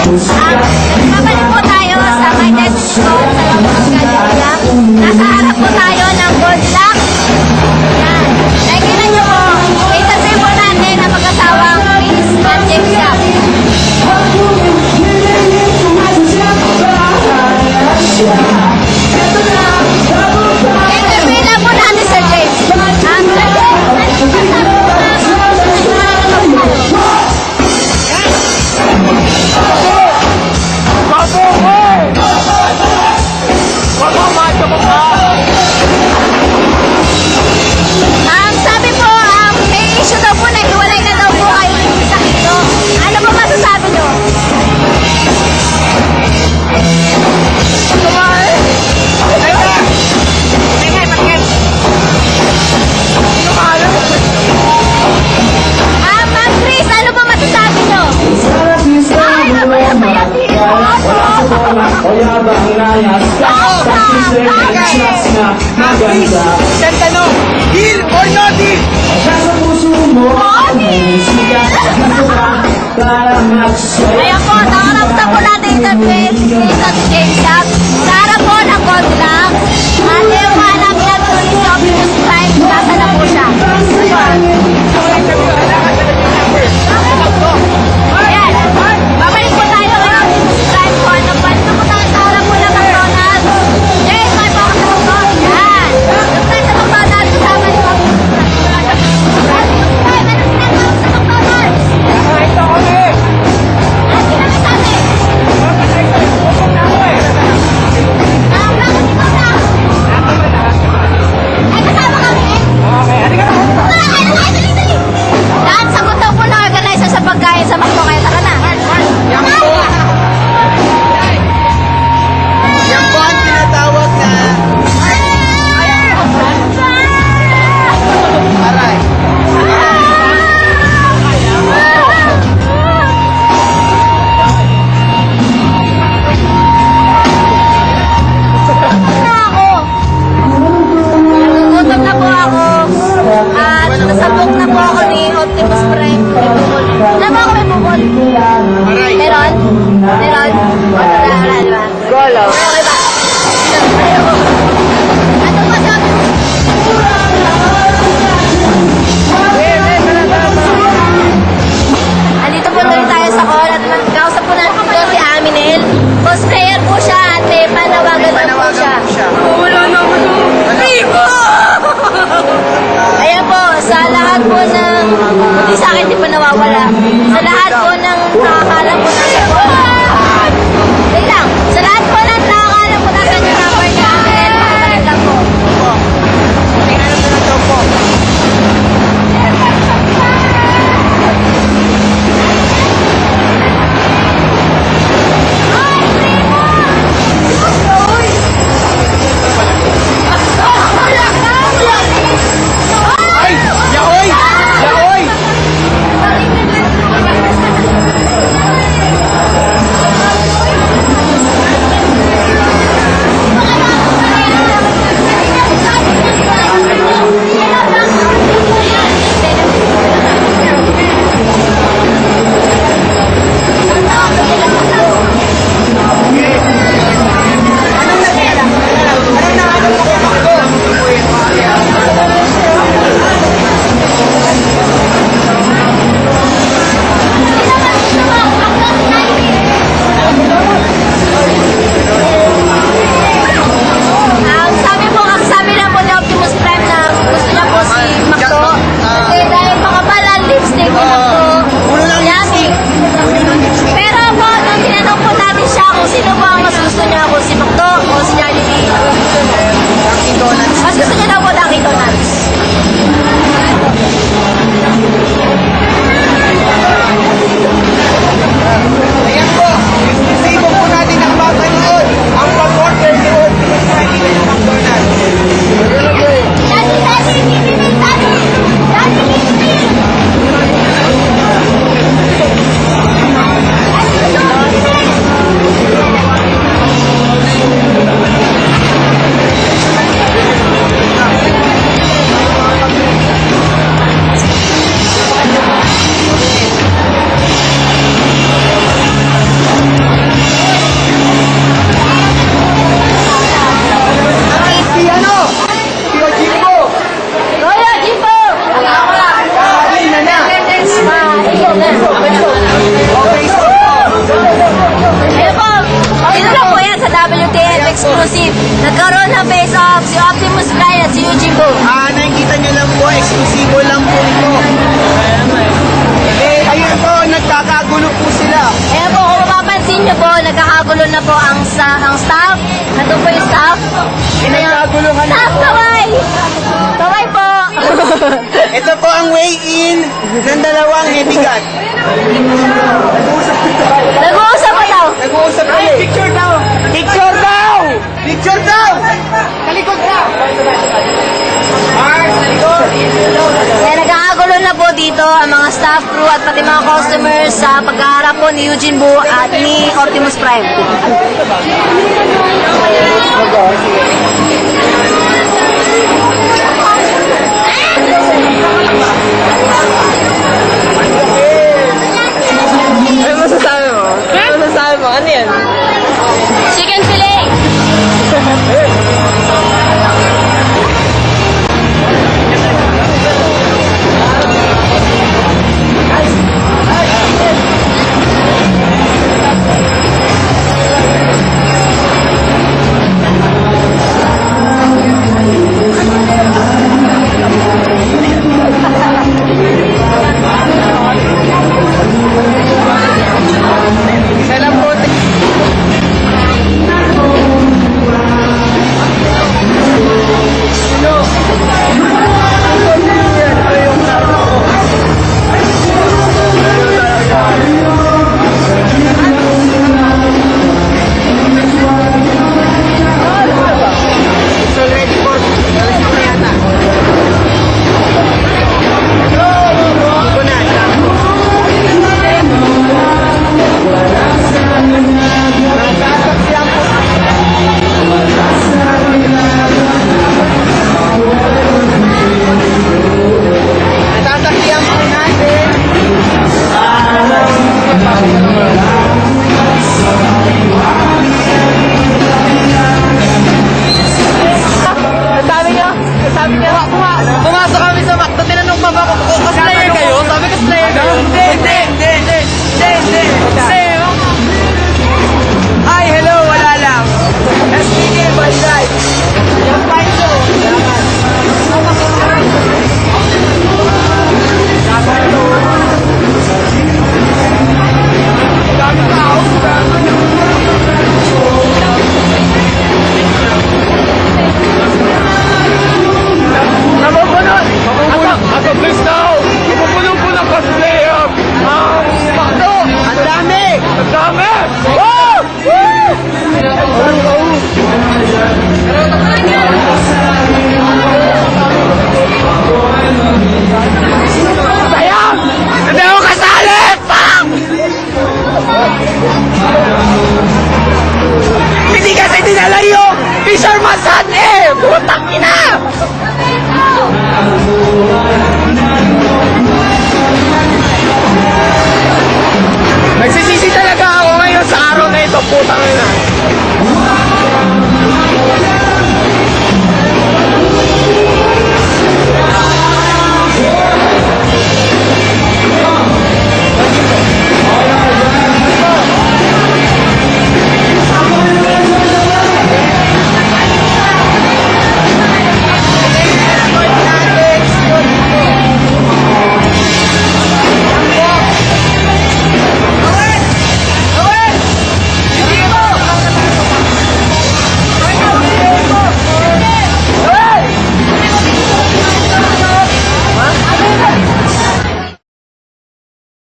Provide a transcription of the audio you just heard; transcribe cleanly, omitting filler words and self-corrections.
Nagbabalik po tayo sa may destination sa Laguna Galleria. Nasa harap po tayo ng Gold Lock. Yan. Nakikita nyo po, itasin po natin ang mag-asawang Chris at James Yap. Interview lang po natin sa James. Sabi po, may issue daw po na hiwalay na daw po kayo ni Sakito. Ano po masasabi nyo? Ma'am Chris, ano po masasabi nyo? Ay, napayapayap dito. Isang tanong, deal or no deal? Ayan po, nakarap na po natin yung Chris at James Yap. Sa harap po ng Gold Lock. At yung hanap niya po ni Optimus Prime, nasa na po siya. Ayan, babalik po tayo kay Optimus Prime po. Nabalik na po tayo sa harap po ng McDonald's. Yes, may focus na po. Ayan, yung tayo sa McDonald's, kasama ni Optimus Prime. Optimus Prime, ano ginagawa sa McDonald's? Ito kami. Ano ginagasabi? Bakit ikaw na? Ay, kasama kami eh. Okay, halika na. Lahat sagot daw po ng organizer sa pagkain sa McDo, kaya tara na. Yan po. Yan po ang tinatawag na aray. Nagugutom na po ako. At nasabog na po ako ni Optimus Prime. May bukol. Alam mo ako may bukol? Aray. Meron? Meron? Wala, di ba? Golo. Okay ba? Ano pa sabi mo? Andito po tuloy tayo sa call at magkausap po natin po si Aminel. Cosplayer po siya at may panawagan na po siya. Wala na ako. Ayan po, sa lahat po ng, hindi sa akin di pa nawawala, sa lahat po ng nakakalam po nasa po, wait lang, sa lahat po ng nakakalam po nasa yung number niya, Aminel, pakibalik lang po. Tingnan natin ang daw po. Ay, primo! Uy! Wala ka! Wala ka! Ay! Yaoy! Yaoy! Ito po ang weigh-in ng dalawang heavy-gun. Nag-uusap pa daw. Nag-uusap kami. Picture daw! Picture daw! Picture daw! Talikod daw! Mars, talikod! Kaya nag-aagulo na po dito ang mga staff crew at pati mga customers sa pagkaharap po ni Eugene Bu at ni Optimus Prime.